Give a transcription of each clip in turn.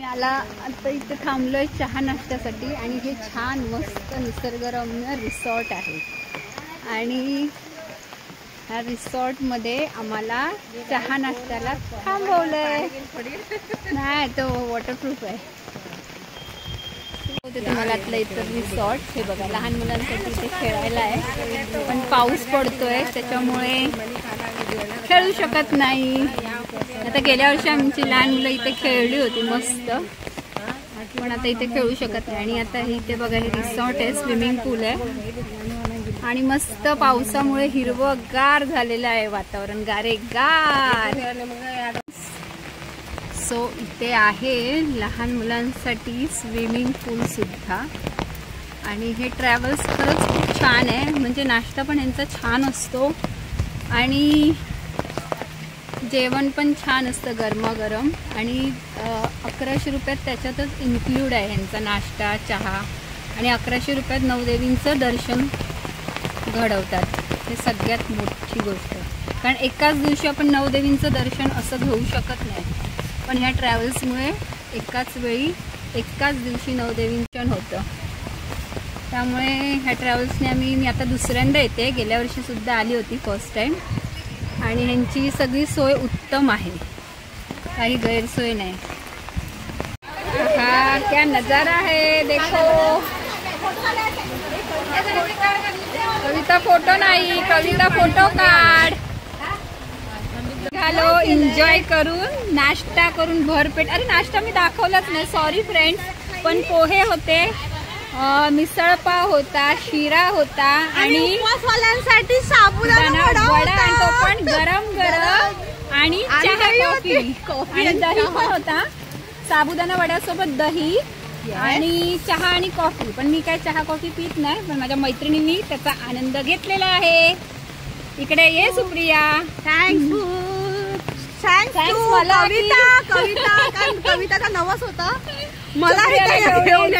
मी आता इथे थांबलोय चहा नाश्त्यासाठी आणि हे छान मस्त निसर्गरम्य रिसॉर्ट आहे आणि ह्या रिसॉर्टमध्ये आम्हाला चहा नाश्त्याला थांबवलंय. नाही तो वॉटरप्रूफ आहे. ते तुम्हाला आतलं इथं रिसॉर्ट हे बघा लहान मुलांसाठी इथे खेळायला आहे पण पाऊस पडतोय त्याच्यामुळे खेळू शकत नाही. आता गेल्या वर्षी आमची लहान मुलं इथे खेळली होती मस्त पण आता इथे खेळू शकत नाही. आणि आता इथे बघा हे रिसॉर्ट आहे, स्विमिंग पूल आहे आणि मस्त पावसामुळे हिरवंगार झालेलं आहे वातावरण, गारेगार. सो इथे आहे लहान मुलांसाठी स्विमिंग पूल सुद्धा आणि हे ट्रॅव्हल्स खरंच खूप छान आहे. म्हणजे नाश्ता पण यांचा छान असतो आणि जेवण पण छान असतं गरमागरम आणि 1100 रुपयात त्याच्यातच इन्क्लूड आहे यांचा नाश्ता चहा आणि 1100 रुपयात नवदेवींचं दर्शन घडवतात. हे सगळ्यात मोठी गोष्ट कारण एकाच दिवशी आपण नवदेवींचं दर्शन असं घेऊ शकत नाही पण ह्या ट्रॅव्हल्समुळे एकाच वेळी एकाच दिवशी नवदेवींचं होतं. त्यामुळे ह्या ट्रॅव्हल्सने मी आता दुसऱ्यांदा येते, गेल्या वर्षीसुद्धा आली होती फर्स्ट टाईम आणि ह्यांची सगळी सोय उत्तम आहे, काही गैरसोय नाही. हा क्या नजारा है देखो. कविता फोटो नाही, कविता फोटो काढ. हॅलो एन्जॉय करून नाश्ता करून भरपेट. अरे नाश्ता मी दाखवलाच नाही, सॉरी फ्रेंड्स. पण पोहे होते, मिसळ पाव होता, शिरा होता आणि उपवासवाल्यांसाठी साबुदाणा वडा आणि तो पण गरम गरम आणि चहा कॉफी आणि दही पण होता. साबुदाणा वड्यासोबत दही आणि चहा आणि कॉफी. पण मी काय चहा कॉफी पित नाही पण माझ्या मैत्रिणींनी त्याचा आनंद घेतलेला आहे. इकडे ये सुप्रिया. थँक्स मला कविताचा नवस होता मला घेऊन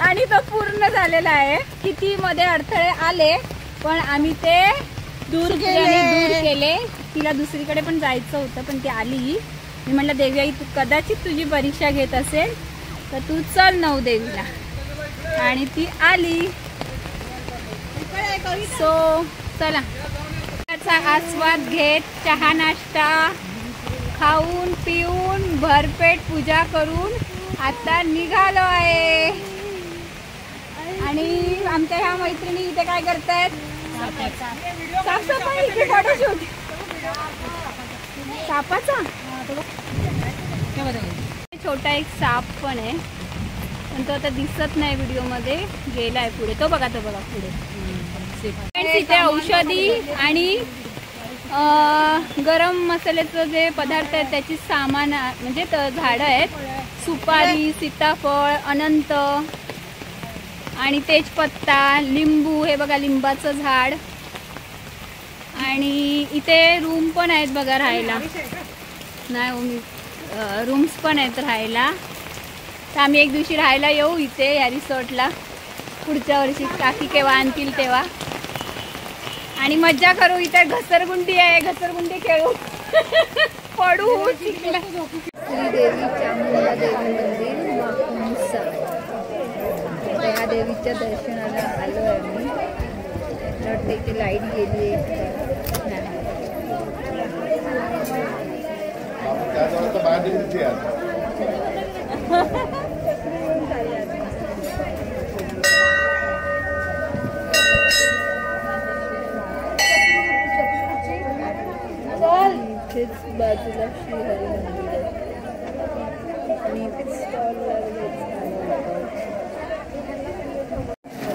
आणि तो पूर्ण झालेला आहे. किती मध्ये अडथळे आले पण आम्ही ते दूर केले. तिला दुसरीकडे पण जायचं होतं पण ती आली. मी म्हटलं देवी तू कदाचित तुझी परीक्षा घेत असेल तर तू चल नवदेवीला आणि ती आली. सो चला त्याचा आस्वाद घेत चहा नाश्ता खाऊन पिऊन भरपेट पूजा करून आता निघालो आहे. आणि आमच्या ह्या मैत्रिणी इथे काय करतायत, साफसफाई. इथे फोटोशूट सापाचा. छोटा एक साप पण आहे पण तो आता दिसत नाही व्हिडिओमध्ये, गेलाय पुढे. तो बघा पुढे. तिथे औषधी आणि गरम मसाल्याचं जे पदार्थ आहेत त्याची सामान म्हणजे झाडं आहेत. सुपारी, सीताफळ, अनंत आणि तेजपत्ता, लिंबू. हे बघा लिंबाचं झाड. आणि इथे रूम पण आहेत बघा राहायला. नाही रूम्स पण आहेत राहायला. तर आम्ही एक दिवशी राहायला येऊ इथे या रिसॉर्टला पुढच्या वर्षी. काकी केव्हा आणतील तेव्हा आणि मज्जा करू. इथे घसरगुंडी आहे, घसरगुंडी खेळू पडू चिखला. श्रीदेवी चामुंडादेवी मंदिर माकुमसा. त्या देवीच्या दर्शनाला आलो आहे मी. वाटतं इथे लाईट गेली आहे. बाजूला श्रीहरी मंदिर आहे आणि इथे स्टॉल लागले.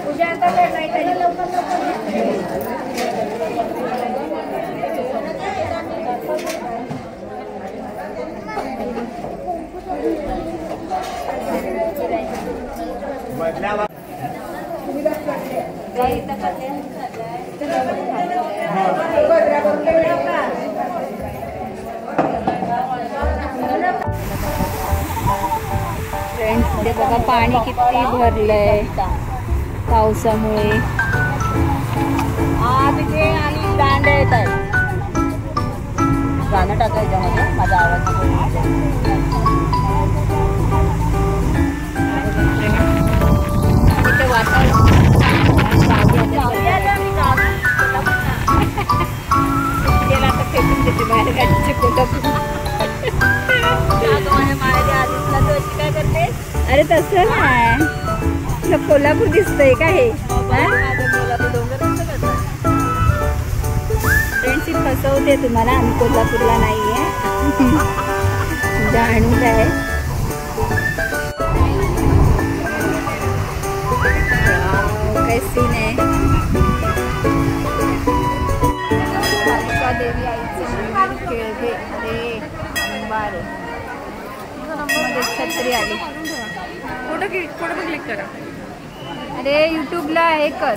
पूजा आता फ्रेंड्स इथे बघा पाणी किती भरलंय पावसामुळे. तिथे आणि दांडे येत आहेत. गाणं टाकायचं माझा आवाज. काय करते? अरे तसं नाही, कोल्हापूर दिसतंय का हे? फ्रेंड्स फसवते तुम्हाला, आम्ही कोल्हापूरला नाहीये. जाणून आहे. काय सीन आहे. देवी आईचं मंदिर केळवे. अरे बारे मध्ये छत्री आली. फोटो क्लिक करा. अरे युट्यूबला हे कर.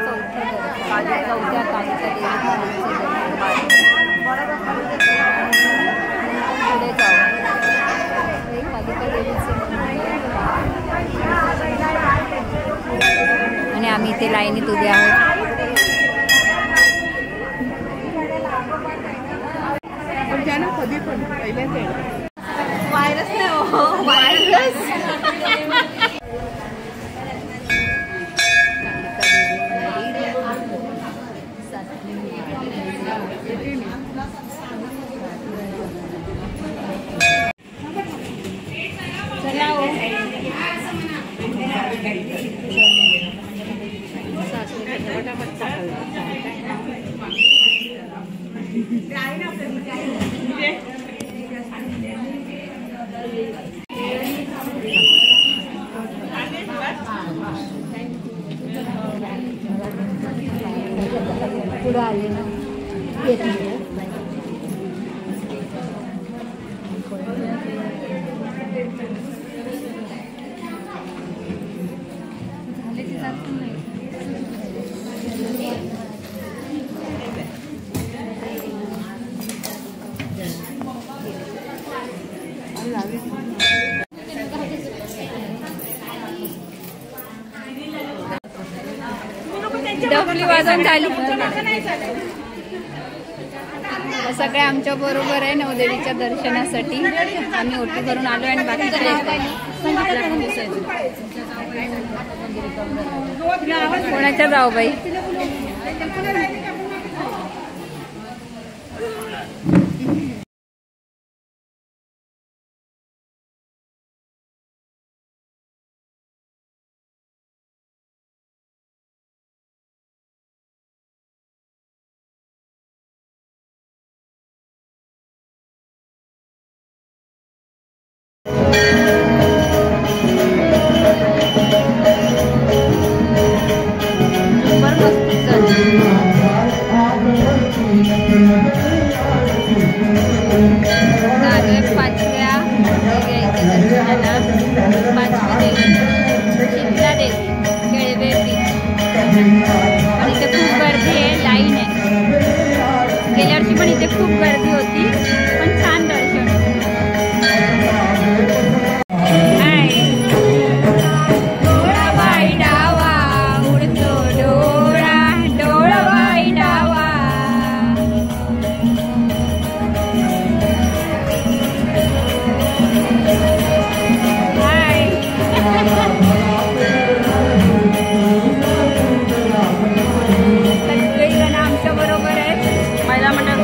चौथ्या कालिका पुढे जाऊ. कालिका देवीचं आणि आम्ही इथे लाईनीत उभे आहोत. कधी पण व्हायरस नाही हो, व्हायरस. पुढे आले ना डबली वाजवून झाली. सगळे आमच्या बरोबर आहे नवदेवीच्या दर्शनासाठी. आम्ही ओटी भरून आलो आणि बाकीचे कोणाच्या जाऊ बाई. खूप गर्दी होती पण छान दर्शन. डोळा बाई डावा उडतो डोळा, डोळा बाई डावा. सगळेजण आमच्या बरोबर आहेत. महिला मंडळ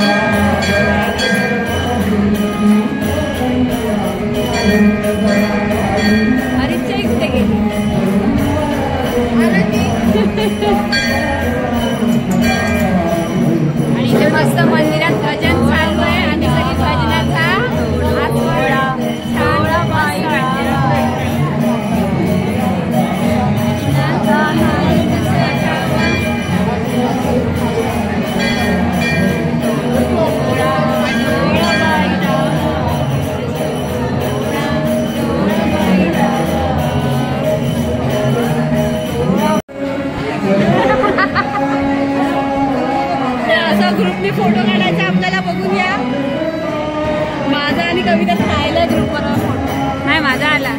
हरीच्या इकडे गेली. आणि इथे मस्त मंदिरात भजन चालू आहे आणि सगळी भजनाचा ग्रुपनी फोटो काढायचा आपल्याला. बघून या. माझा आणि कविताचा राहिला ग्रुपवर फोटो. नाही माझा आला.